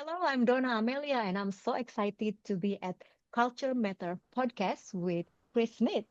Hello, I'm Dona Amelia, and I'm so excited to be at Culture Matter podcast with Chris Smith.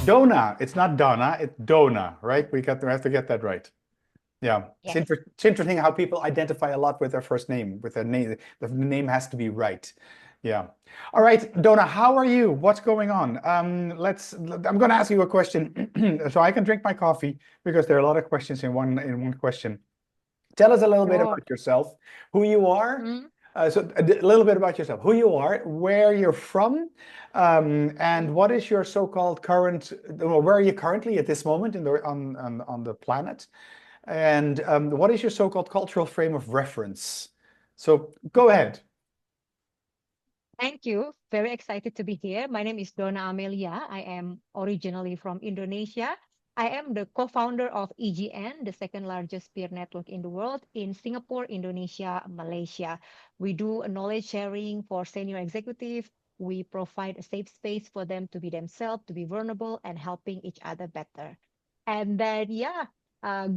Dona. It's not Donna, it's Dona, right? We have to get that right. Yeah. Yes. It's interesting how people identify a lot with their first name, with their name. The name has to be right. Yeah. All right, Dona, how are you? What's going on? I'm going to ask you a question so I can drink my coffee because there are a lot of questions in one question. Tell us a little bit Sure. about yourself, who you are. Mm, Little bit about yourself, who you are, where you're from, and what is your so-called current, well, where are you currently at this moment on the planet, and what is your so-called cultural frame of reference? So go ahead. Thank you. Very excited to be here. My name is Dona Amelia. I am originally from Indonesia. I am the co-founder of EGN, the second largest peer network in the world, in Singapore, Indonesia, Malaysia. We do knowledge sharing for senior executive. We provide a safe space for them to be themselves, to be vulnerable, and helping each other better. And then, yeah,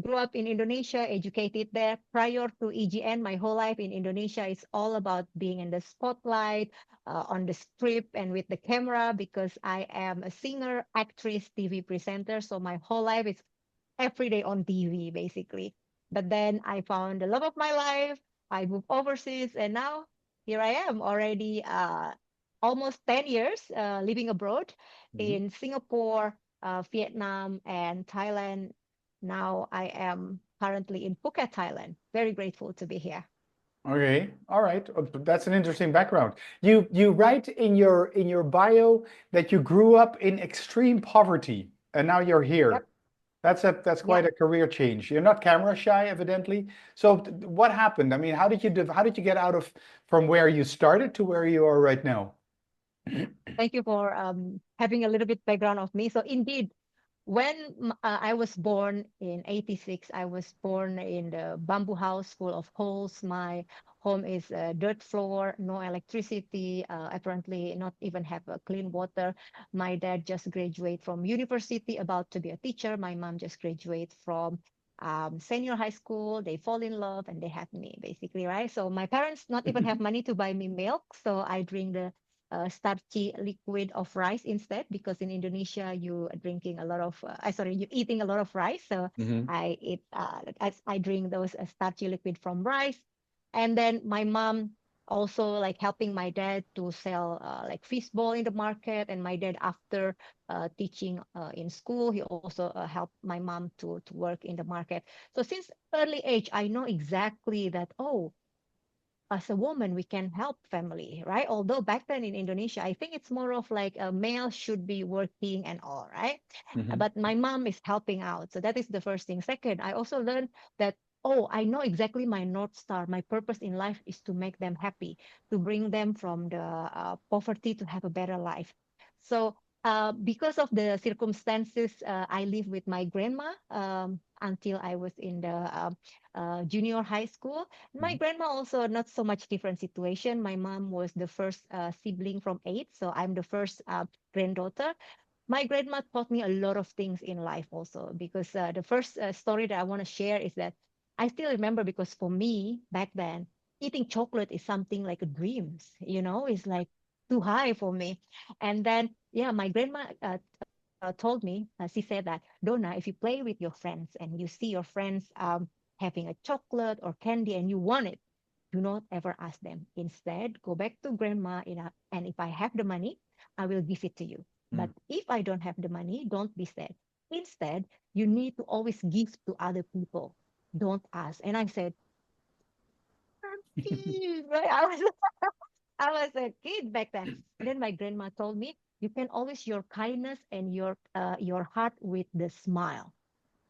grew up in Indonesia, educated there. Prior to EGN, my whole life in Indonesia is all about being in the spotlight, on the script and with the camera because I am a singer, actress, TV presenter. So my whole life is every day on TV, basically. But then I found the love of my life. I moved overseas, and now here I am already almost 10 years living abroad Mhm. in Singapore, Vietnam, and Thailand. Now I am currently in Phuket, Thailand. Very grateful to be here. Okay, all right. That's an interesting background. You write in your bio that you grew up in extreme poverty and now you're Yep. here. That's Yeah. quite a career change. You're not camera shy, evidently. So what happened? I mean, how did you get out of from where you started to where you are right now? Thank you for having a little bit background of me. So indeed, when I was born in 86, I was born in the bamboo house full of holes. My home is a dirt floor, no electricity, apparently not even have clean water. My dad just graduated from university, about to be a teacher. My mom just graduated from senior high school. They fall in love and they have me, basically, right? So my parents not even have money to buy me milk, so I drink the starchy liquid of rice instead because in Indonesia you are drinking a lot of sorry, you eating a lot of rice, so Hmm. I drink those starchy liquid from rice. And then my mom also like helping my dad to sell like fish ball in the market. And my dad, after teaching in school, he also helped my mom to work in the market. So since early age I know exactly that, oh, as a woman we can help family, right? Although back then in Indonesia I think it's more of like a male should be working and all, right? Hmm. But my mom is helping out, so that is the first thing. Second, I also learned that, oh, I know exactly my north star, my purpose in life is to make them happy, to bring them from the poverty to have a better life. So because of the circumstances, I live with my grandma until I was in the junior high school. My grandma also not so much different situation. My mom was the first sibling from eight, so I'm the first granddaughter. My grandma taught me a lot of things in life also because the first story that I want to share is that I still remember because for me back then eating chocolate is something like a dreams, it's like too high for me. And then yeah, my grandma told me, she said that, Donna, if you play with your friends and you see your friends having a chocolate or candy and you want it, do not ever ask them. Instead, go back to grandma and if I have the money, I will give it to you. But if I don't have the money, don't be sad. Instead, you need to always give to other people. Don't ask. And I said, right? I was a kid back then. And then my grandma told me, you can always your kindness and your heart with the smile.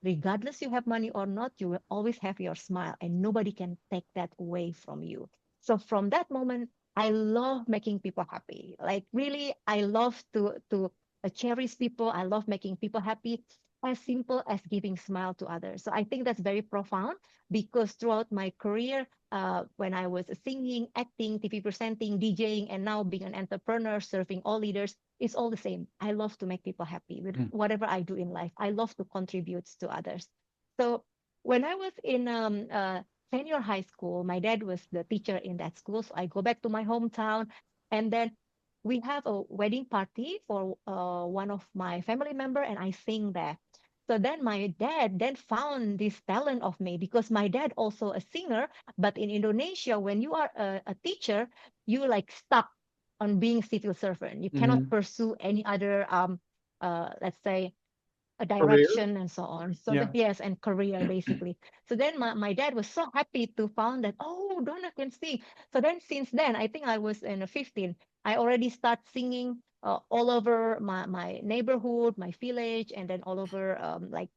Regardless you have money or not, you will always have your smile, and nobody can take that away from you. So from that moment, I love making people happy. Like really, I love to cherish people. I love making people happy, as simple as giving smile to others. So I think that's very profound, because throughout my career, when I was singing, acting, TV presenting, DJing, and now being an entrepreneur, serving all leaders, it's all the same. I love to make people happy with Mm. whatever I do in life. I love to contribute to others. So when I was in senior high school, my dad was the teacher in that school. So I go back to my hometown, and then we have a wedding party for one of my family member, and I sing there. So then my dad then found this talent of me, because my dad also a singer. But in Indonesia, when you are a teacher, you like stuck on being civil servant. You cannot Hmm. pursue any other let's say a Career? direction and so on. So that Yeah. yes, and career basically. So then my dad was so happy to found that, oh, Donna can sing. So then since then, I think I was in a 15, I already start singing all over my neighborhood, my village, and then all over like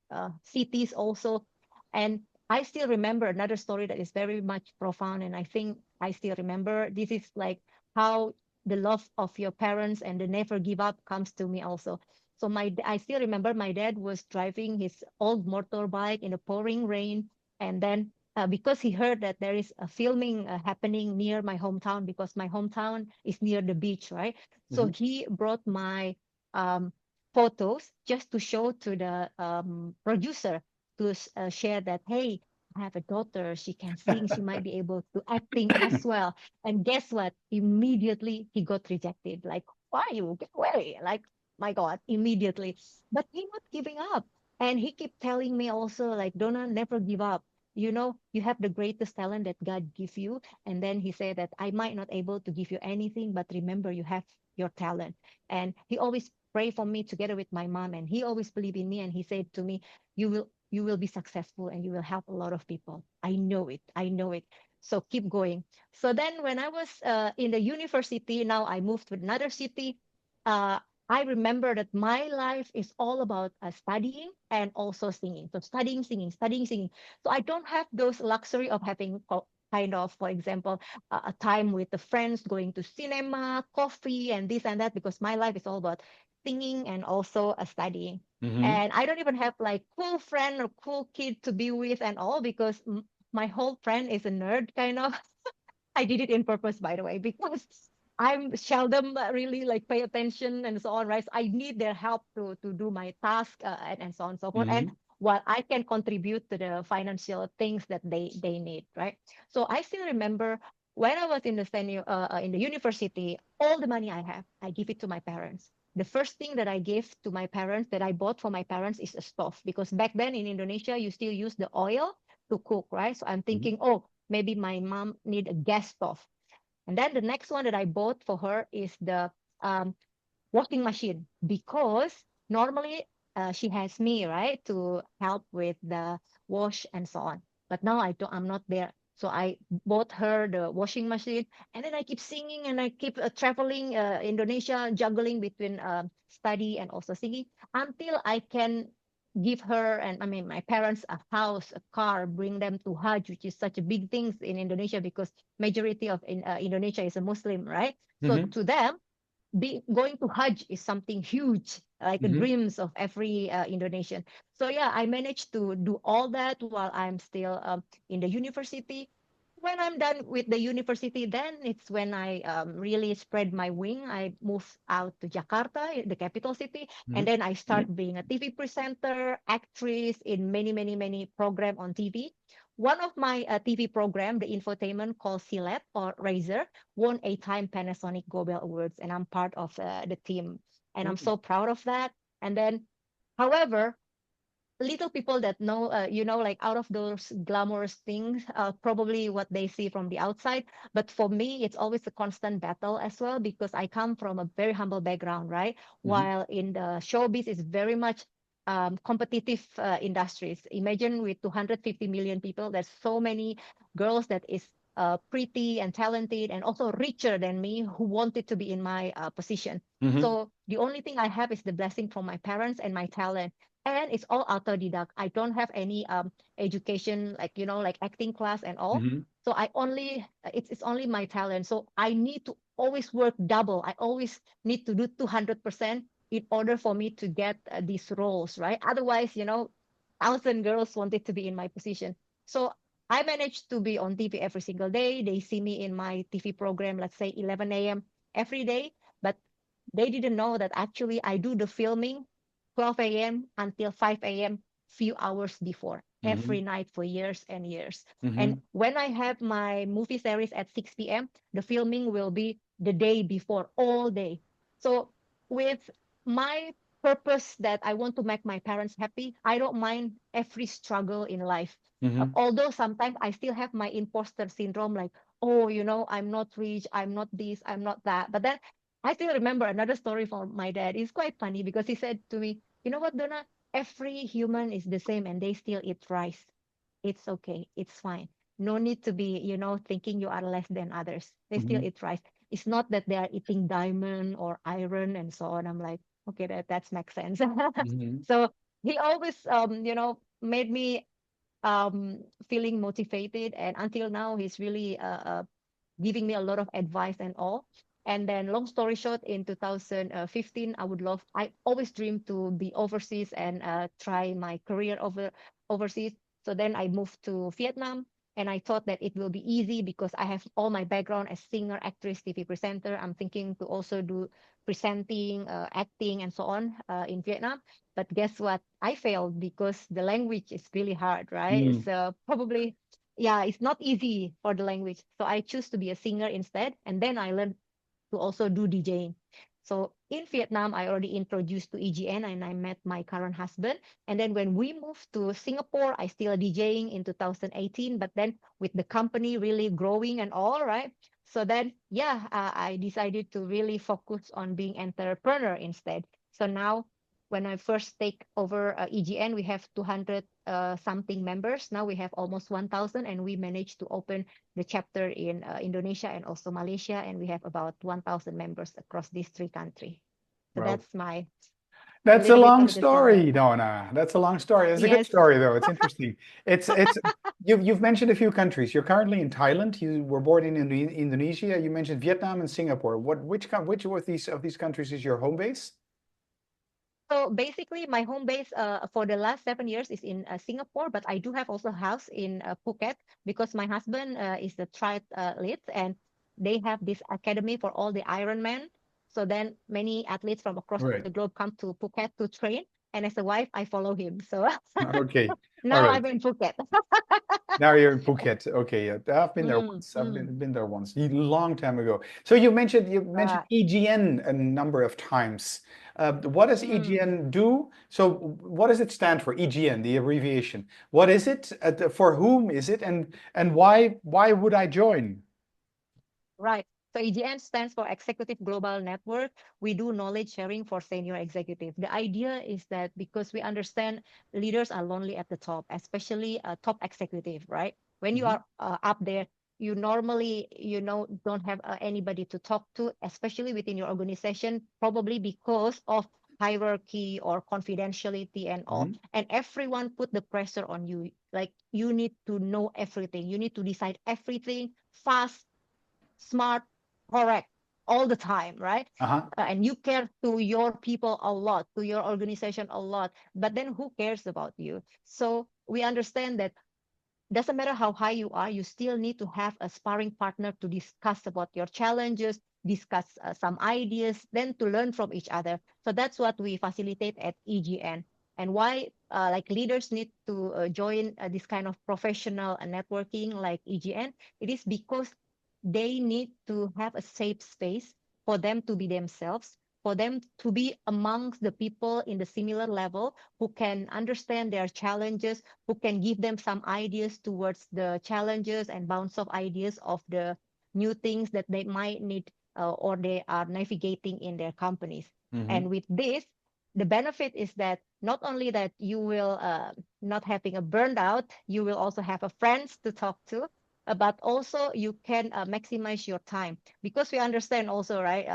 cities also. And I still remember another story that is very much profound, and I think I still remember. This is like how the love of your parents and the never give up comes to me also. So I still remember my dad was driving his old motorbike in the pouring rain, and then because he heard that there is a filming happening near my hometown, because my hometown is near the beach, right? So Hmm. he brought my um, photos just to show to the producer to share that, hey, I have a daughter. She can sing. She might be able to acting as well. And guess what? Immediately he got rejected. Like, why you get away? Like, my God, immediately. But he not giving up. And he kept telling me also, like, Donna, never give up. You know, you have the greatest talent that God give you. And then he said that I might not able to give you anything, but remember, you have your talent. And he always pray for me together with my mom. And he always believed in me. And he said to me, you will be successful and you will help a lot of people. I know it. I know it. So keep going. So then when I was in the university, now I moved to another city. Uh, I remember that my life is all about studying and also singing. So studying, singing, studying, singing. So I don't have those luxury of having kind of, for example, a time with the friends, going to cinema, coffee, and this and that, because my life is all about singing and also studying. Hmm. And I don't even have like cool friend or cool kid to be with and all, because my whole friend is a nerd kind of. I did it in purpose, by the way, because I'm seldom really like pay attention and so on, right? So I need their help to do my task and so on and so forth. And Hmm. while I can contribute to the financial things that they need, right? So I still remember when I was in the in the university, all the money I have, I give it to my parents. The first thing that I gave to my parents, that I bought for my parents, is a stove, because back then in Indonesia you still use the oil to cook, right? So I'm thinking, oh, maybe my mom need a gas stove. And then the next one that I bought for her is the um, washing machine, because normally she has me, right, to help with the wash and so on. But now I'm not there. So I bought her the washing machine, and then I keep singing and I keep traveling Indonesia, juggling between study and also singing, until I can give her, and I mean my parents, a house, a car, bring them to Hajj, which is such a big thing in Indonesia, because majority of Indonesia is a Muslim, right? So Hmm. to them, going to Hajj is something huge, like the Hmm. dreams of every Indonesian. So yeah, I managed to do all that while I'm still in the university. When I'm done with the university, then it's when I really spread my wing. I moved out to Jakarta, the capital city, and then I start being a TV presenter, actress in many, many, many program on TV. One of my TV program, the infotainment called Silet or Razor, won 8-time Panasonic Gobel Awards, and I'm part of the team, and I'm so proud of that. And then, however, little people that know, like out of those glamorous things, probably what they see from the outside. But for me, it's always a constant battle as well, because I come from a very humble background, right? Hmm. While in the showbiz, it's very much competitive industries. Imagine with 250 million people, there's so many girls that is pretty and talented and also richer than me who wanted to be in my position. Mm-hmm. So the only thing I have is the blessing from my parents and my talent. And it's all autodidact. I don't have any education, like, like acting class and all. Mm-hmm. So it's only my talent. So I need to always work double. I always need to do 200% in order for me to get these roles, right? Otherwise, 1,000 girls wanted to be in my position. So I managed to be on TV every single day. They see me in my TV program, let's say 11 a.m. every day. But they didn't know that actually I do the filming 12 a.m. until 5 a.m. few hours before Mm-hmm. every night for years and years. Mm-hmm. And when I have my movie series at 6 p.m., the filming will be the day before, all day. So with my purpose that I want to make my parents happy, I don't mind every struggle in life. Mm-hmm. Although sometimes I still have my imposter syndrome, like, oh, I'm not rich, I'm not this, I'm not that. But then I still remember another story from my dad. It's quite funny because he said to me, you know what, Donna? Every human is the same and they still eat rice. It's okay. It's fine. No need to be, thinking you are less than others. They still Mm-hmm. eat rice. It's not that they are eating diamond or iron and so on. I'm like, okay, that makes sense. Mm-hmm. So he always, made me feeling motivated, and until now, he's really giving me a lot of advice and all. And then, long story short, in 2015, I always dreamed to be overseas and try my career overseas. So then I moved to Vietnam, and I thought that it will be easy because I have all my background as singer, actress, TV presenter. I'm thinking to also do presenting, acting, and so on in Vietnam. But guess what? I failed because the language is really hard, right? Mm-hmm. So probably, yeah, it's not easy for the language. So I choose to be a singer instead. And then I learned to also do DJing. So in Vietnam, I already introduced to EGN and I met my current husband. And then when we moved to Singapore, I still DJing in 2018. But then with the company really growing and all, right? So then, yeah, I decided to really focus on being entrepreneur instead. So now when I first take over EGN, we have 200 something members. Now we have almost 1,000, and we managed to open the chapter in Indonesia and also Malaysia, and we have about 1,000 members across these three countries. So Wow. that's my a That's a little bit long of the secret. story, Donna. That's a long story. It's a good Yes. story, though. It's interesting. It's you've mentioned a few countries. You're currently in Thailand. You were born in Indonesia. You mentioned Vietnam and Singapore. Which of these countries is your home base? So basically, my home base for the last 7 years is in Singapore, but I do have also a house in Phuket because my husband is the triathlete, and they have this academy for all the Ironman. So then many athletes from across the Right. globe come to Phuket to train, and as a wife, I follow him. So Okay. All now right. I'm in Phuket. Now you're in Phuket. Okay, yeah, I've been there Mm, once. I've mm. been there once, a long time ago. So you mentioned Uh, EGN a number of times. What does mm. EGN do? So what does it stand for? EGN, the abbreviation. What is it? For whom is it? And why would I join? Right. So EGN stands for Executive Global Network. We do knowledge sharing for senior executive. The idea is that because we understand leaders are lonely at the top, especially a top executive, right? When you Mhm. are up there, you normally, don't have anybody to talk to, especially within your organization, probably because of hierarchy or confidentiality and all. Mhm. And everyone put the pressure on you. Like you need to know everything. You need to decide everything fast, smart, correct all the time, right? Uh-huh. And you care to your people a lot, to your organization a lot. But then who cares about you? So we understand that doesn't matter how high you are, you still need to have a sparring partner to discuss about your challenges, discuss some ideas, then to learn from each other. So that's what we facilitate at EGN. And why like leaders need to join this kind of professional networking like EGN? It is because they need to have a safe space for them to be themselves, for them to be amongst the people in the similar level who can understand their challenges, who can give them some ideas towards the challenges and bounce off ideas of the new things that they might need or they are navigating in their companies. Mhm. And with this, the benefit is that not only that you will not having a burnout, you will also have a friends to talk to. but also you can maximize your time, because we understand also, right?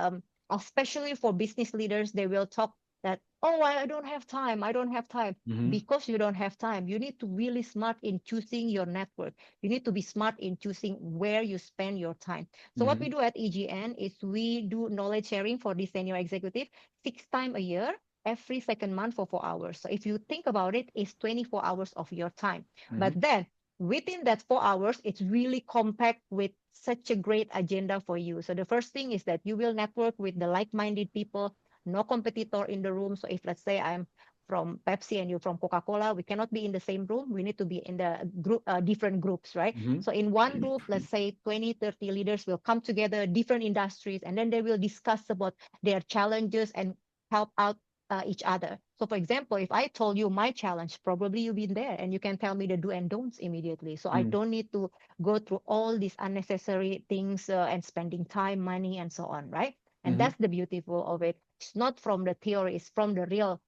Especially for business leaders, they will talk that, oh, I don't have time, I don't have time. Hmm. Because you don't have time, you need to really smart in choosing your network. You need to be smart in choosing where you spend your time. So what we Hmm. do at EGN is we do knowledge sharing for the senior executive 6 times a year, every second month for 4 hours. So if you think about it, it's 24 hours of your time. But Hmm. then within that 4 hours, it's really compact with such a great agenda for you. So the first thing is that you will network with the like-minded people, no competitor in the room. So if let's say I'm from Pepsi and you're from Coca-Cola, we cannot be in the same room. We need to be in the group, different groups, right? Hmm. So in one group, let's say 20, 30 leaders will come together, different industries, and then they will discuss about their challenges and help out each other. So, for example, if I told you my challenge, probably you've been there and you can tell me the do and don'ts immediately. So, I don't need to go through all these unnecessary things and spending time, money, and so on, right? And Hmm. that's the beautiful of it. It's not from the theory, it's from the real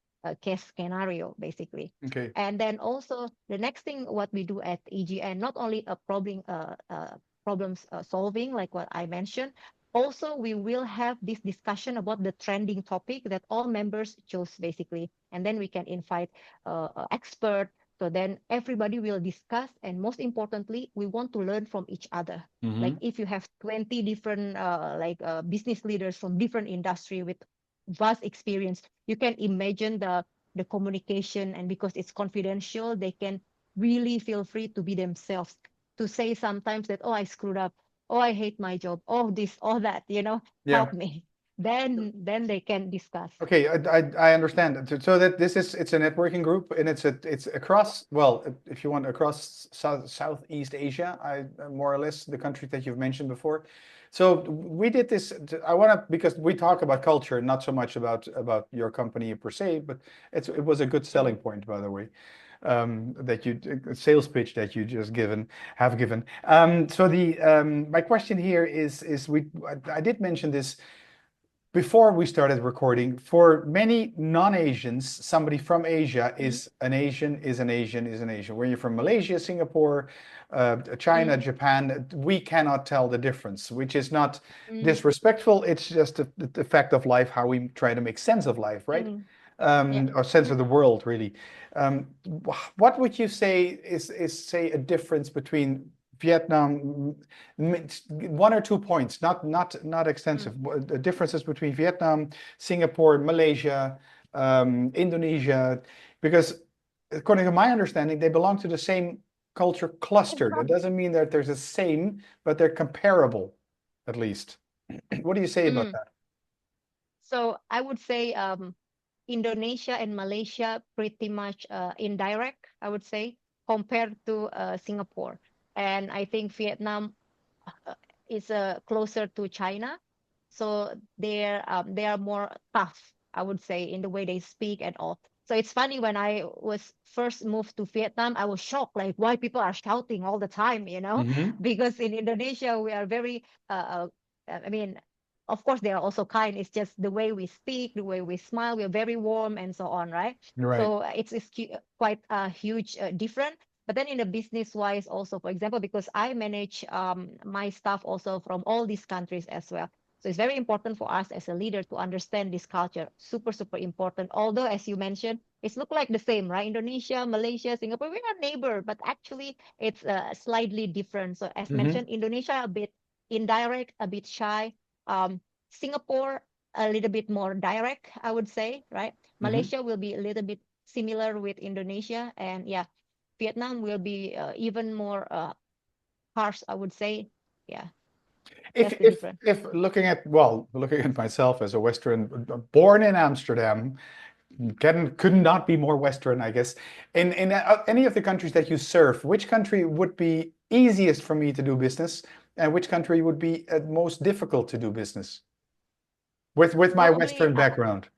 case scenario, basically. Okay. And then also the next thing what we do at EGN, not only a problems solving like what I mentioned, also we will have this discussion about the trending topic that all members chose basically, and then we can invite expert, so then everybody will discuss, and most importantly we want to learn from each other. Like Hmm. if you have 20 different business leaders from different industry with vast experience, you can imagine the communication, and because it's confidential, they can really feel free to be themselves, to say sometimes that, oh, I screwed up, oh, I hate my job, oh, this, all that, Yeah. help me. Then they can discuss. Okay, I understand. So that this is it's a networking group, and it's across, well, if you want, across Southeast Asia, more or less the countries that you've mentioned before. So we did this. I want to, because we talk about culture, not so much about your company per se, but it was a good selling Mm, point, by the way, that you sales pitch that you just have given. So the my question here is I did mention this before we started recording. For many non-Asians, somebody from Asia mm, is an Asian, is an Asian, is an Asian. When you're from Malaysia, Singapore, China, mm, Japan, we cannot tell the difference, which is not mm, disrespectful. It's just the fact of life, how we try to make sense of life, right? mm. Yeah. Or sense of the world, really. Um, what would you say is say a difference between Vietnam, one or 2 points, not Mm, extensive. The differences between Vietnam, Singapore, Malaysia, Indonesia, because according to my understanding, they belong to the same culture cluster. That doesn't mean that there's the same, but they're comparable, at least. What do you say about mm. that? So I would say Indonesia and Malaysia pretty much indirect, I would say, compared to Singapore. And I think Vietnam uh, is closer to China, so they are more tough, I would say, in the way they speak and all. So it's funny, when I was first moved to Vietnam, I was shocked, like why people are shouting all the time, Hmm. because in Indonesia we are very, I mean, of course they are also kind. It's just the way we speak, the way we smile, we are very warm and so on, right? Right. So quite a huge difference. But then in the business wise also, for example, because I manage my staff also from all these countries as well. So it's very important for us as a leader to understand this culture. Super, super important. Although, as you mentioned, it's look like the same, right? Indonesia, Malaysia, Singapore, we are neighbor, but actually it's slightly different. So as Hmm. mentioned, Indonesia a bit indirect, a bit shy. Um, Singapore a little bit more direct, I would say, right? Hmm. Malaysia will be a little bit similar with Indonesia, and yeah, Vietnam will be even more harsh, I would say. Yeah, If that's the if difference. if looking at myself as a Western, born in Amsterdam, could not be more Western, I guess. In any of the countries that you serve, which country would be easiest for me to do business, and which country would be most difficult to do business with my Probably, Western background?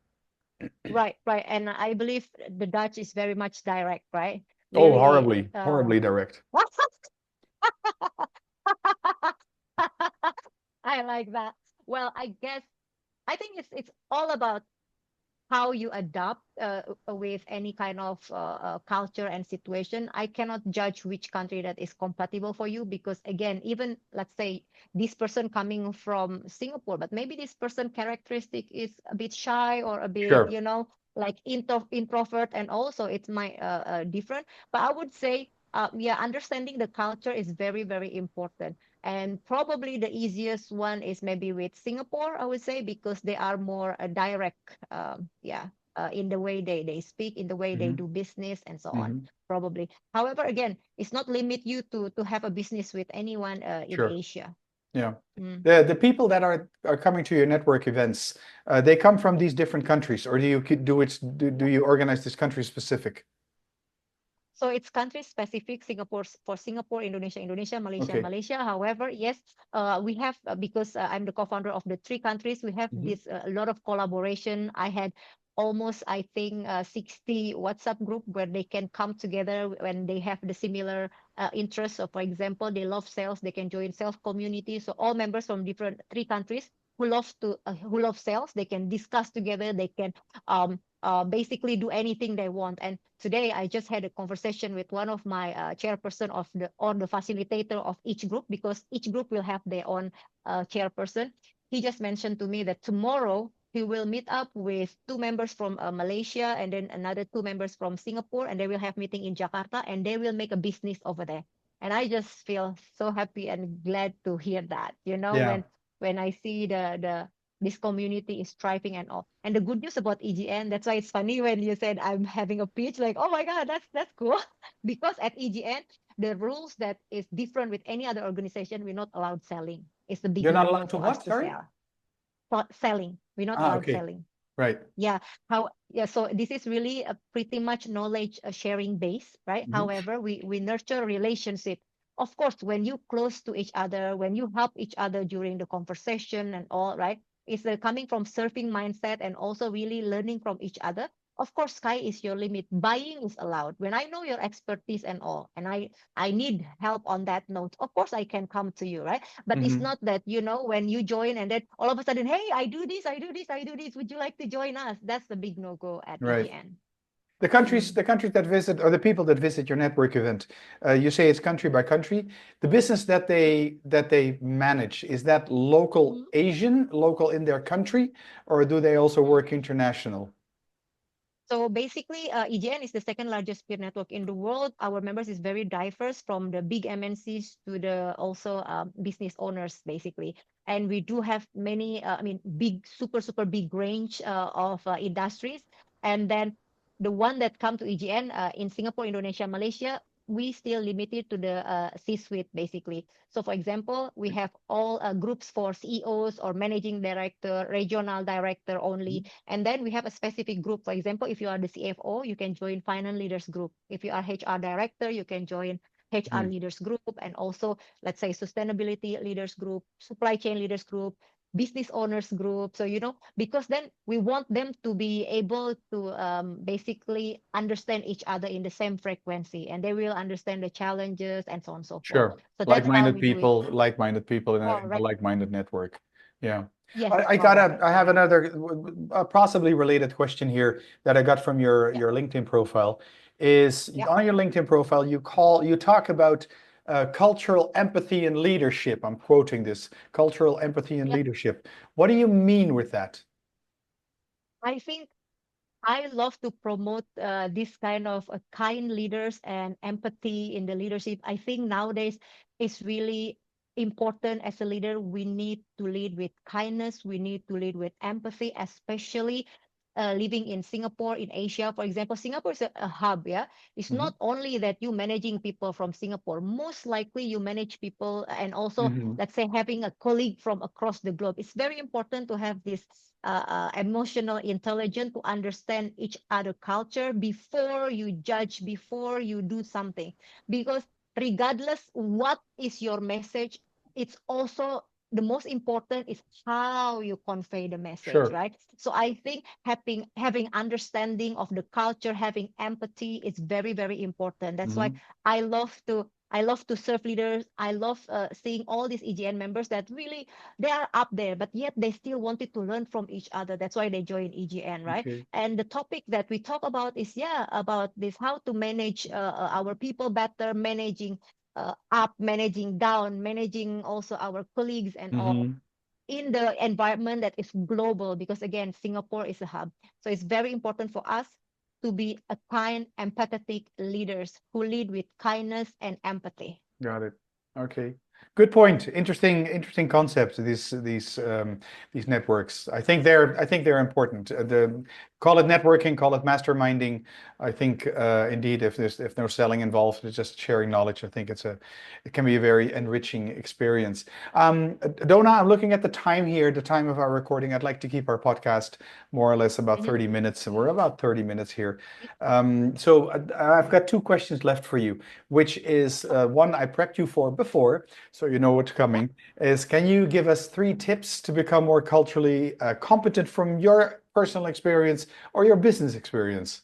right, right. And I believe the Dutch is very much direct, right? Oh, Really. horribly, horribly direct. I like that. Well, I guess I think it's all about how you adapt with any kind of culture and situation. I cannot judge which country that is compatible for you, because again, even let's say this person coming from Singapore, but maybe this person characteristic is a bit shy or a bit, Sure. like introvert, and also it's my different. But I would say, yeah, understanding the culture is very, very important. And probably the easiest one is maybe with Singapore, I would say, because they are more direct, yeah, in the way they speak, in the way they Hmm. do business, and so on. Hmm. Probably. However, again, it's not limit you to have a business with anyone in Sure. Asia. Yeah. Mm. The people that are coming to your network events, they come from these different countries, or do you organize this country specific? So it's country specific. For Singapore, Indonesia, Malaysia, Okay. Malaysia. However, yes, we have, because I'm the co-founder of the three countries. We have Hmm. this a lot of collaboration. I had almost, I think, 60 WhatsApp group where they can come together when they have the similar interests. So, for example, they love sales, they can join sales community. So all members from different three countries who love sales, they can discuss together. They can basically do anything they want. And today I just had a conversation with one of my chairperson of the facilitator of each group, because each group will have their own chairperson. He just mentioned to me that tomorrow he will meet up with two members from Malaysia, and then another two members from Singapore, and they will have meeting in Jakarta, and they will make a business over there. And I just feel so happy and glad to hear that, Yeah. when I see the this community is thriving and all. And the good news about EGN, that's why it's funny when you said I'm having a pitch, like, oh my God, that's cool. Because at EGN, the rules that is different with any other organization, we're not allowed selling. It's a big You're not no-no allowed to for us what? to Sorry? sell. Selling. We're not Ah, allowed okay. selling. Right. Yeah. So this is really a pretty much knowledge sharing base, right? Hmm. However, we nurture relationship. Of course, when you close to each other, when you help each other during the conversation and all, right? It's coming from surfing mindset and also really learning from each other. Of course, sky is your limit. Buying is allowed. When I know your expertise and all, and I need help on that note, of course I can come to you, right? But it's Hmm. not that, when you join and then all of a sudden, hey, I do this, I do this, I do this. Would you like to join us? That's the big no-go at Right. EGN. The countries, Mm. the countries that visit, or the people that visit your network event, you say it's country by country. The business that they manage, is that local Mm. Asian, local in their country, or do they also work international? So basically, EGN is the second largest peer network in the world. Our members is very diverse, from the big MNCs to the also business owners, basically. And we do have many, big, super, super big range of industries. And then the one that come to EGN in Singapore, Indonesia, Malaysia, we still limited to the C-suite, basically. So for example, we have all groups for CEOs or managing director, regional director only. And then we have a specific group. For example, if you are the CFO, you can join finance leaders group. If you are HR director, you can join HR Mhm. leaders group, and also, let's say, sustainability leaders group, supply chain leaders group, business owners group. So, because then we want them to be able to basically understand each other in the same frequency, and they will understand the challenges and so on and so forth. Sure. So that's how Like-minded we do it. people, like-minded people in a Correct. like-minded network. Yeah. Yes, I have correct. another possibly related question here that I got from your Yeah, your LinkedIn profile. Is yeah, on your LinkedIn profile you talk about cultural empathy and leadership. I'm quoting this: cultural empathy and yeah. leadership. What do you mean with that? I think I love to promote this kind of kind leaders and empathy in the leadership. I think nowadays it's really important as a leader. We need to lead with kindness. We need to lead with empathy, especially living in Singapore, in Asia. For example, Singapore is a hub. Yeah, it's Hmm. not only that you managing people from Singapore. Most likely you manage people, and also, Hmm. let's say, having a colleague from across the globe. It's very important to have this emotional intelligence to understand each other culture before you judge, before you do something. Because regardless what is your message, it's also the most important is how you convey the message, Sure. right? So I think having understanding of the culture, having empathy is very, very important. That's why Hmm. I love to I love to serve leaders. I love seeing all these EGN members that really they are up there, but yet they still wanted to learn from each other. That's why they join EGN, right? Okay. And the topic that we talk about is, yeah, about this, how to manage our people better, managing up, managing down, managing also our colleagues and all Mm-hmm. in the environment that is global, because again, Singapore is a hub. So it's very important for us to be a kind, empathetic leaders who lead with kindness and empathy. Got it. Okay. Good point. Interesting concept. These networks. I think they're important. Call it networking, call it masterminding. I think indeed, if no selling involved, it's just sharing knowledge. I think it can be a very enriching experience. Dona, I'm looking at the time here, the time of our recording. I'd like to keep our podcast more or less about Mhm. 30 minutes, and we're about 30 minutes here. So I've got two questions left for you, which is one I prepped you for before, so you know what's Yeah. coming, is can you give us 3 tips to become more culturally competent from your personal experience or your business experience?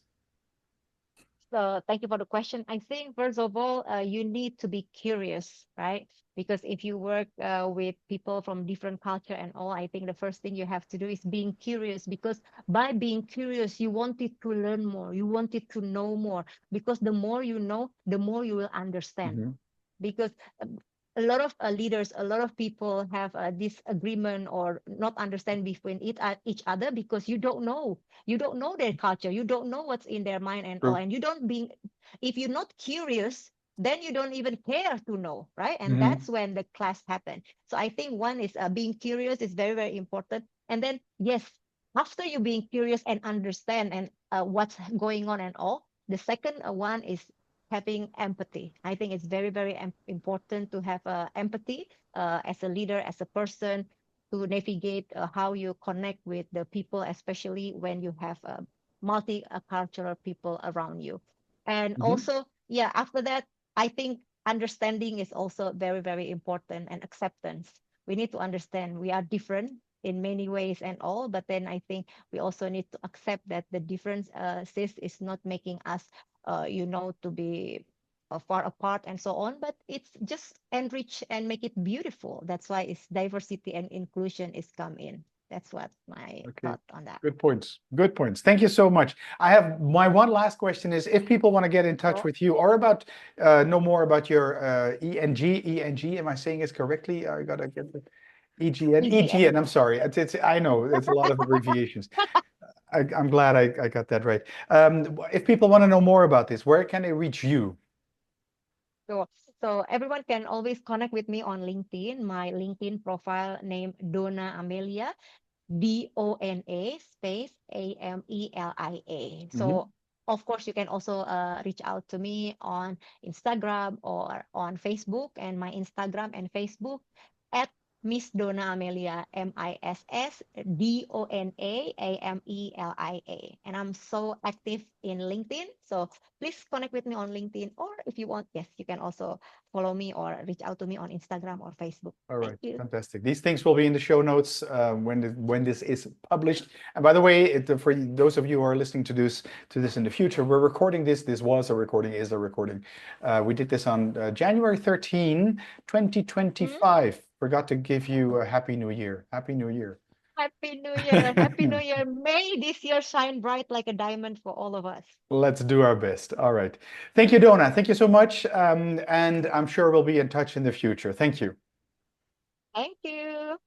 So thank you for the question. I think first of all, you need to be curious, right? Because if you work with people from different culture and all, I think the first thing you have to do is being curious. Because by being curious, you wanted to learn more, you wanted to know more. Because the more you know, the more you will understand. Hmm. Because a lot of leaders, a lot of people have a disagreement or not understand between each other because you don't know their culture, you don't know what's in their mind and all, True. and you don't being, if you're not curious, then you don't even care to know, right? And Hmm. that's when the clash happen. So I think one is being curious is very, very important. And then yes, after you being curious and understand and what's going on and all, the second one is having empathy. I think it's very, very important to have empathy as a leader, as a person, to navigate how you connect with the people, especially when you have multicultural people around you. And Hmm. also, yeah, after that, I think understanding is also very, very important, and acceptance. We need to understand we are different in many ways and all, but then I think we also need to accept that the difference is not making us to be far apart and so on, but it's just enrich and make it beautiful. That's why it's diversity and inclusion is come in. That's what my Okay. thought on that. Good points. Good points. Thank you so much. I have my one last question is if people want to get in touch So with you or about know more about your ENG, am I saying it correctly? I gotta get the EGN. EGN. I'm sorry. I know it's a lot of abbreviations. I'm glad I got that right. If people want to know more about this, where can they reach you? So, so everyone can always connect with me on LinkedIn. My LinkedIn profile name Dona Amelia. Dona space Amelia. Hmm. So of course you can also reach out to me on Instagram or on Facebook, and my Instagram and Facebook at Miss Dona Amelia, MissDonaAmelia. And I'm so active in LinkedIn. So please connect with me on LinkedIn, or if you want, yes, you can also follow me or reach out to me on Instagram or Facebook. All Thank right, you. fantastic. These things will be in the show notes when this is published. And by the way, for those of you who are listening to this in the future, we're recording this. This was a recording, is a recording. We did this on January 13, Mhm. 2025. Forgot to give you a happy new year. Happy New Year. Happy New Year. Happy New Year. May this year shine bright like a diamond for all of us. Let's do our best. All right. Thank you, Dona. Thank you so much. And I'm sure we'll be in touch in the future. Thank you. Thank you.